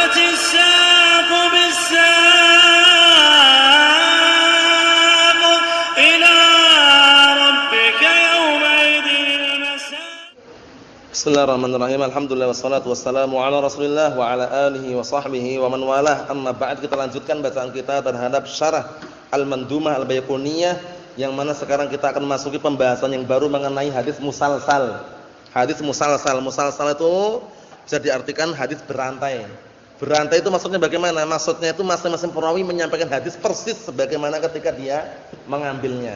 والتفت الساق بالساق إلى ربك يومئذ المساق. Bismillahirrahmanirrahim. Alhamdulillah wassalatu wassalamu ala Rasulillah wa ala alihi wa sahbihi wa man walah. Amma ba'd, kita lanjutkan bacaan kita terhadap syarah Al-Mandumah Al-Baiquniyah, yang mana sekarang kita akan masuki pembahasan yang baru mengenai hadis musalsal. Hadis musalsal. Musalsal itu bisa diartikan hadis berantai. Berantai itu maksudnya bagaimana? Maksudnya itu masing-masing perawi menyampaikan hadis persis sebagaimana ketika dia mengambilnya.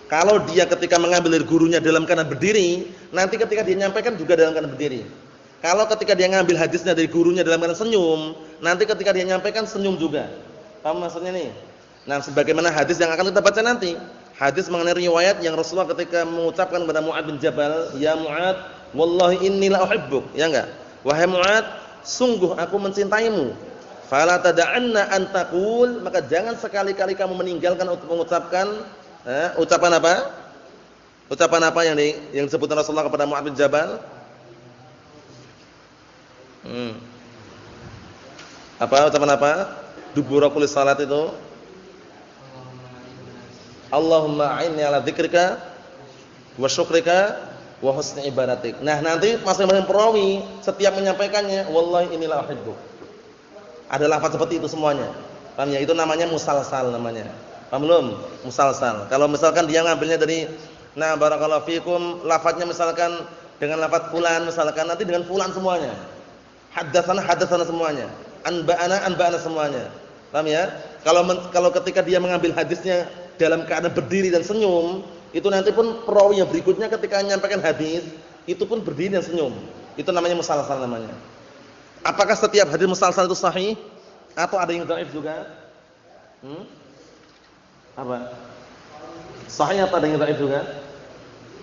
Kalau dia ketika mengambil dari gurunya dalam keadaan berdiri, nanti ketika dia menyampaikan juga dalam keadaan berdiri. Kalau ketika dia ngambil hadisnya dari gurunya dalam keadaan senyum, nanti ketika dia menyampaikan senyum juga. Paham maksudnya nih? Nah, sebagaimana hadis yang akan kita baca nanti. Hadis mengenai riwayat yang Rasulullah ketika mengucapkan kepada Mu'adz bin Jabal, "Ya Mu'adz, wallahi inni la uhibbuk." Ya enggak? "Wahai Mu'adz, sungguh aku mencintaimu. Fala tada'anna an taqul," maka jangan sekali-kali kamu meninggalkan untuk mengucapkan ucapan apa? Ucapan apa yang disebutkan Rasulullah kepada Mu'adz bin Jabal? Apa ucapan apa? Dubura kulli salat itu. Allahumma a'inni ala dzikrika wa syukrika wa husni ibadatik. Nah, nanti masing-masing perawi setiap menyampaikannya, wallahi inilah uhibbuk. Ada lafaz seperti itu semuanya. Paham ya? Itu namanya musalsal namanya. Paham belum? Musalsal. Kalau misalkan dia ngambilnya dari barakallahu fikum, lafaznya misalkan dengan lafaz fulan, misalkan nanti dengan fulan semuanya. Haddatsana semuanya. Anba'ana semuanya. Paham ya? Kalau ketika dia mengambil hadisnya dalam keadaan berdiri dan senyum, itu nanti pun perawi yang berikutnya ketika menyampaikan hadis, itu pun berdiri dan senyum. Itu namanya musalsal namanya. Apakah setiap hadis musalsal itu sahih atau ada yang dhaif juga? Apa? Sahih atau ada yang dhaif juga?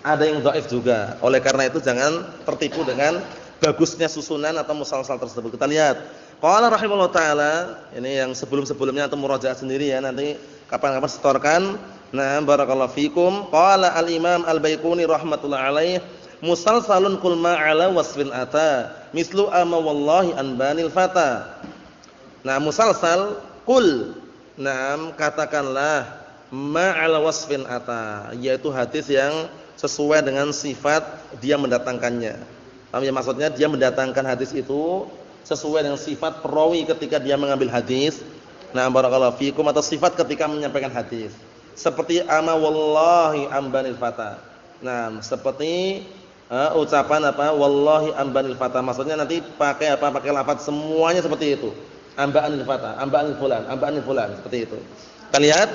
Ada yang dhaif juga. Oleh karena itu jangan tertipu dengan bagusnya susunan atau musalsal tersebut. Kita lihat. Qala rahimahullah taala, ini yang sebelum-sebelumnya atau murajaah sendiri ya, nanti kapan-kapan setorkan. Nah, barakallahu fikum. Qala al-Imam Al-Baiquni rahimatullah alaih, musalsalun kul ma ala wasfin ata, mislu ama wallahi an banil fata. Nah, musalsal kul, katakanlah ma ala wasfin ata, yaitu hadis yang sesuai dengan sifat dia mendatangkannya. Paham ya, maksudnya dia mendatangkan hadis itu sesuai dengan sifat perawi ketika dia mengambil hadis. Nah, barakallahu fikum, atau sifat ketika menyampaikan hadis. Seperti ama wallahi ambanil fata. Nah, seperti ucapan apa? Wallahi ambanil fata. Maksudnya nanti pakai apa? Pakai lafaz semuanya seperti itu. Ambanil fata, ambanil fulan, seperti itu. Kita lihat,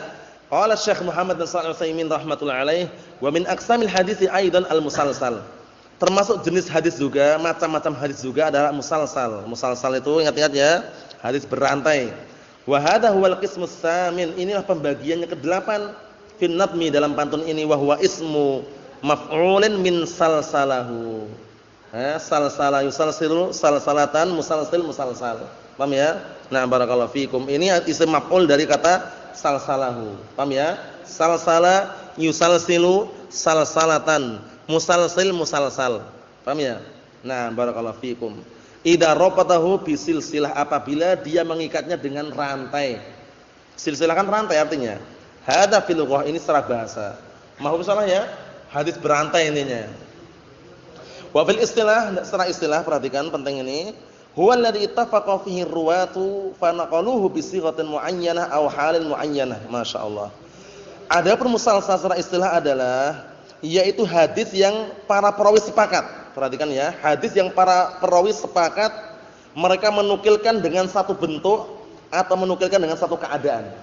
qala Syekh Muhammad bin Shalih Al-Utsaimin rahimatullah alaih, wa min aqsamil hadits aidan al-musalsal. Termasuk jenis hadis juga, macam-macam hadis juga adalah musalsal. Musalsal itu ingat-ingat ya, hadis berantai. Wa hadha huwal qismus tsamin, inilah pembagiannya ke-8 fin nadmi dalam pantun ini, wa huwa ismu maf'ulin min salsalahu. Salsala yusalsilu salsalatan, musalsal. Paham ya? Nah, barakallahu fikum. Ini isim maf'ul dari kata salsalahu. Paham ya? Salsala yusalsilu salsalatan. Musalsal. Paham ya? Nah, barakallahu fikum. Idza rafatahu bisilsilah, apabila dia mengikatnya dengan rantai. Silsilah kan rantai artinya. Hadza fil lughah, ini secara bahasa. Mahum salah ya? Hadis berantai intinya. Wa fil istilah, secara istilah perhatikan penting ini. Huwa alladzi ittafaqa fihi ruwatu fa naqaluhu bi sighatin muayyanah aw halin muayyanah. Masyaallah. Adapun musalsal secara istilah adalah yaitu hadis yang para perawi sepakat. Perhatikan ya, hadis yang para perawi sepakat mereka menukilkan dengan satu bentuk atau menukilkan dengan satu keadaan.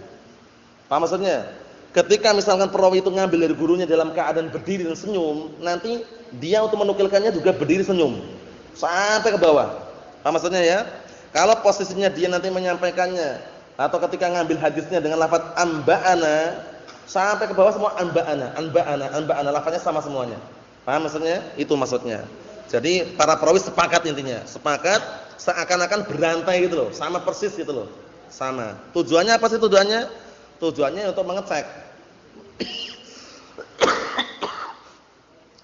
Paham maksudnya? Ketika misalkan perawi itu ngambil dari gurunya dalam keadaan berdiri dan senyum, nanti dia untuk menukilkannya juga berdiri senyum sampai ke bawah. Paham maksudnya ya? Kalau posisinya dia nanti menyampaikannya atau ketika ngambil hadisnya dengan lafaz amba'ana, sampai ke bawah semua anba'ana, lafaznya sama semuanya. Paham maksudnya? Itu maksudnya. Jadi para perawi sepakat intinya, sepakat seakan-akan berantai gitu loh, sama persis gitu loh. Sama. Tujuannya apa sih tujuannya? Tujuannya untuk mengecek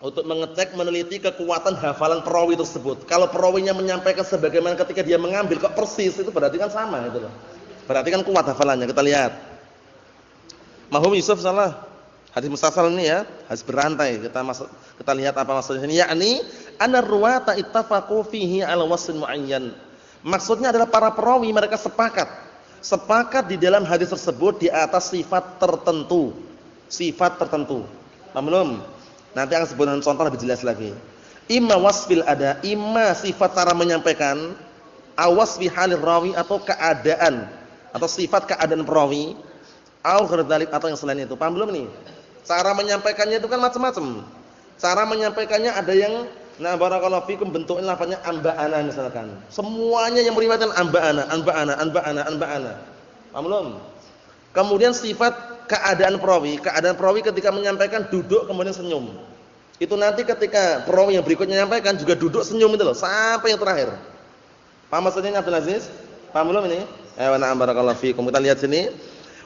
untuk mengecek, meneliti kekuatan hafalan perawi tersebut. Kalau perawinya menyampaikan sebagaimana ketika dia mengambil kok persis, itu berarti kan sama gitu loh. Berarti kan kuat hafalannya. Kita lihat. Mahum Yusuf salah. Hadis musalsal ini ya, hadis berantai. Kita lihat apa maksudnya ini. Yakni anna ruwata ittafaqu fihi ala wasfin muayyan. Maksudnya adalah para perawi mereka sepakat di dalam hadis tersebut di atas sifat tertentu. Sifat tertentu. Paham belum? Nanti akan sebutkan contoh lebih jelas lagi. Imma wasfil ada, imma sifat cara menyampaikan, awasfi halir rawi atau keadaan atau sifat keadaan perawi, au ghairu atau yang selain itu. Paham belum nih? Cara menyampaikannya itu kan macam-macam. Cara menyampaikannya ada yang barakallahu fikum bentuknya lafaznya amba'ana misalkan. Semuanya yang meriwayatkan amba'ana. Paham belum? Kemudian sifat keadaan perawi ketika menyampaikan duduk kemudian senyum. Itu nanti ketika perawi yang berikutnya menyampaikan juga duduk senyum itu loh sampai yang terakhir. Paham maksudnya Abdul Aziz? Paham belum ini? Na'am barakallahu fikum. Kita lihat sini.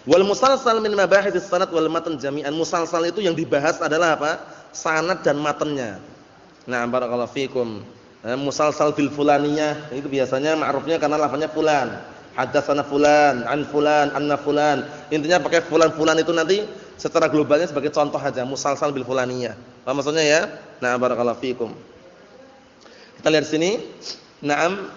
Wal musalsal min mabahithis sanad wal matan jami'an. Musalsal itu yang dibahas adalah apa? Sanad dan matanya. Na'am barakallahu fikum. Musalsal bil fulaniyah itu biasanya ma'rufnya karena lafaznya fulan. Haddatsana fulan, an fulan, anna fulan. Intinya pakai fulan-fulan itu nanti secara globalnya sebagai contoh aja, musalsal bil fulaniyah. Paham maksudnya ya? Nah, barakallahu fikum. Kita lihat sini. Naam,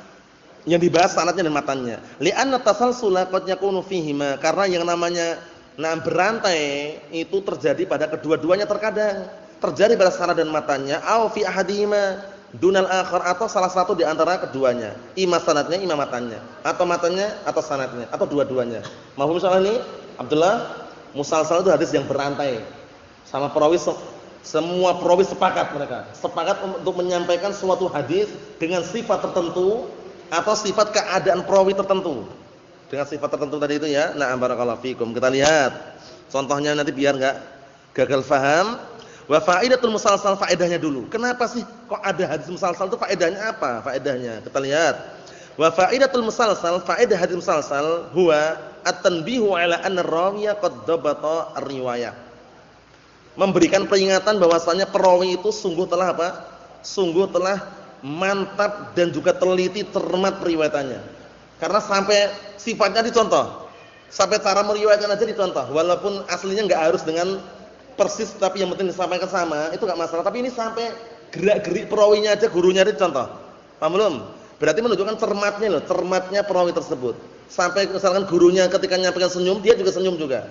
yang dibahas sanadnya dan matanya. Li'anna tasalsula qad yakunu fihima, karena yang namanya berantai itu terjadi pada kedua-duanya terkadang. Terjadi pada sanad dan matanya, au fi ahadihima dunal akhar, atau salah satu di antara keduanya, ima sanadnya ima matanya, atau matanya atau sanadnya, atau dua-duanya. Mahfum soal ini Abdullah, musalsal itu hadis yang berantai. Sama perawi, semua perawi sepakat untuk menyampaikan suatu hadis dengan sifat tertentu atau sifat keadaan perawi tertentu. Dengan sifat tertentu tadi itu ya. Na'am barakallahu fikum. Kita lihat contohnya nanti biar enggak gagal paham. Wa faidatul musalsal, faedahnya dulu. Kenapa sih kok ada hadis musalsal itu faedahnya apa? Faedahnya kita lihat. Wa faidatul musalsal, faedah hadis musalsal huwa at-tanbihu ala anna rawiya qad dabata ar-riwayah. Memberikan peringatan bahwasanya perawi itu sungguh telah apa? Sungguh telah mantap dan juga teliti cermat periwayatannya. Karena sampai sifatnya dicontoh. Sampai cara meriwayatkan aja dicontoh. Walaupun aslinya enggak harus dengan persis, tapi yang penting disampaikan sama, itu enggak masalah. Tapi ini sampai gerak-gerik perawinya aja, gurunya itu contoh. Paham belum? Berarti menunjukkan cermatnya loh, cermatnya perawi tersebut. Sampai misalkan gurunya ketika menyampaikan senyum, dia juga senyum juga.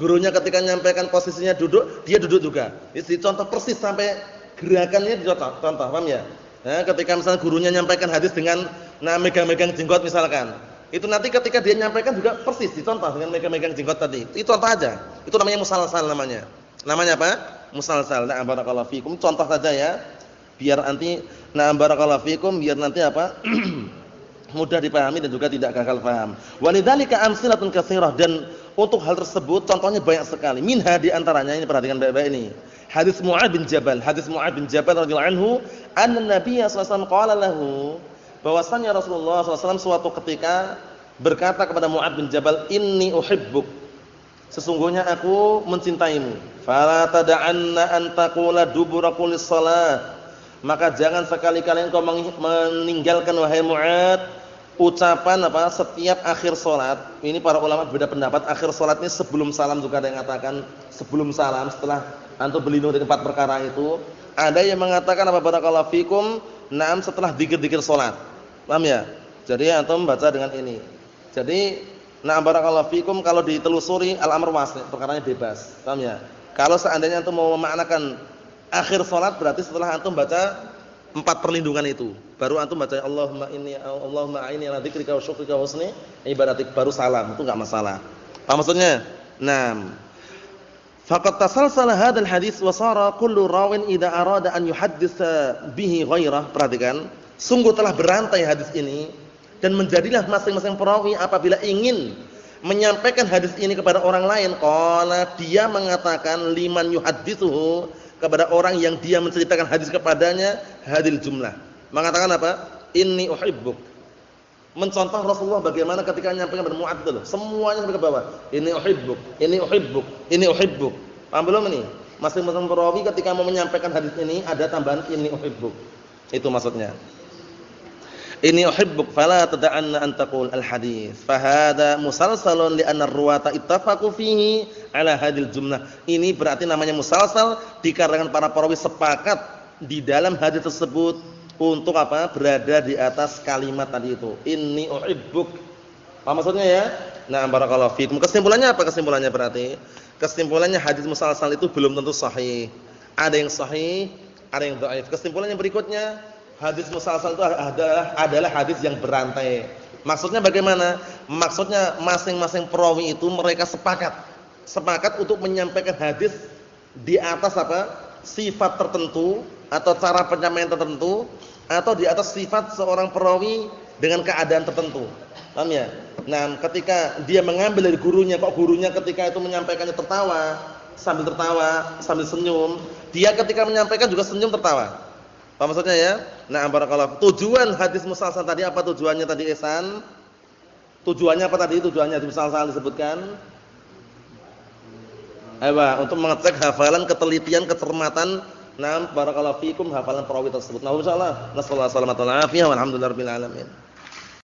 Gurunya ketika menyampaikan posisinya duduk, dia duduk juga. Itu dicontoh persis sampai gerakannya dicontoh. Contoh, paham ya? Nah, ketika misalkan gurunya menyampaikan hadis dengan megang-megang jenggot misalkan. Itu nanti ketika dia menyampaikan juga persis dicontoh dengan megang-megang jenggot tadi. Itu contoh aja. Itu namanya musalsal namanya. Namanya apa? Musalsal. Na'am barakallahu fikum. Contoh saja ya. Biar nanti na'am barakallahu fikum, biar nanti apa? Mudah dipahami dan juga tidak gagal paham. Walidzalika amsilatun katsirah, dan untuk hal tersebut contohnya banyak sekali. Minha di antaranya, ini perhatikan baik-baik ini. Hadis Mu'adz bin Jabal radhiyallahu anhu, anna Nabiy sallallahu alaihi wasallam qala lahu, bahwasanya Rasulullah SAW suatu ketika berkata kepada Mu'adz bin Jabal, inni uhibbuk, sesungguhnya aku mencintaimu. Fala tad'anna an taqula dubura kulli shalah, maka jangan sekali-kali engkau meninggalkan wahai Mu'adz ucapan apa setiap akhir salat. Ini para ulama berbeda pendapat. Akhir salat ini sebelum salam, juga ada yang mengatakan sebelum salam, setelah antum berlindung dari 4 perkara itu. Ada yang mengatakan apa barakallahu fikum, na'am, setelah dzikir-dzikir salat. Paham ya? Jadi antum baca dengan ini. Jadi na'am barakallahu fikum, kalau ditelusuri al-amr wasi', perkaranya bebas. Paham ya? Kalau seandainya antum mau memaknakan akhir salat, berarti setelah antum baca 4 perlindungan itu, baru antum baca Allahumma a'inni ala dzikrika wa syukrika wa husni ibadatik, baru salam. Itu enggak masalah. Paham maksudnya? Naam. Faqad tasalsala hadzal hadits wa sara kullu rawin idza arada an yuhadditsa bihi ghairah. Perhatikan, sungguh telah berantai hadis ini, dan menjadilah masing-masing perawi apabila ingin menyampaikan hadis ini kepada orang lain, qala, dia mengatakan liman yuhadditsuhu, kepada orang yang dia menceritakan hadis kepadanya, hadil jumlah. Mengatakan apa? Inni uhibbuk. Mencontoh Rasulullah bagaimana ketika menyampaikan kepada Mu'adz, semuanya sampai ke bawah. Inni uhibbuk, inni uhibbuk, inni uhibbuk. Paham belum ini? Masing-masing perawi ketika mau menyampaikan hadis ini ada tambahan inni uhibbuk. Itu maksudnya. Inni uhibbuk fala tad'anna an taqul al-hadits. Fa hadza musalsalun li anna ar-ruwata ittafaqu fihi ala hadhil jumlah. Ini berarti namanya musalsal dikarenakan para perawi sepakat di dalam hadis tersebut untuk apa? Berada di atas kalimat tadi itu. Inni uhibbuk. Apa maksudnya ya? Nah, barakallahu fikum. Kesimpulannya apa kesimpulannya berarti? Kesimpulannya hadis musalsal itu belum tentu sahih. Ada yang sahih, ada yang dhaif. Kesimpulan yang berikutnya, hadis musalsal itu adalah hadis yang berantai. Maksudnya bagaimana? Maksudnya masing-masing perawi itu mereka sepakat untuk menyampaikan hadis di atas apa? Sifat tertentu atau cara penyampaian tertentu atau di atas sifat seorang perawi dengan keadaan tertentu. Paham ya? Nah, ketika dia mengambil dari gurunya, kok gurunya ketika itu menyampaikannya tertawa, sambil senyum, dia ketika menyampaikan juga senyum tertawa. Apa maksudnya ya? Nah, barakallahu. Tujuan hadis musalsal tadi apa tujuannya tadi Ihsan? Tujuannya apa tadi? Tujuannya hadis musalsal disebutkan? Untuk mengecek hafalan, ketelitian, kecermatan. Nah, barakallahu fikum hafalan perawi tersebut. Nah, insyaallah nasallahu alaihi wasallam wa alhamdulillahirabbil alamin.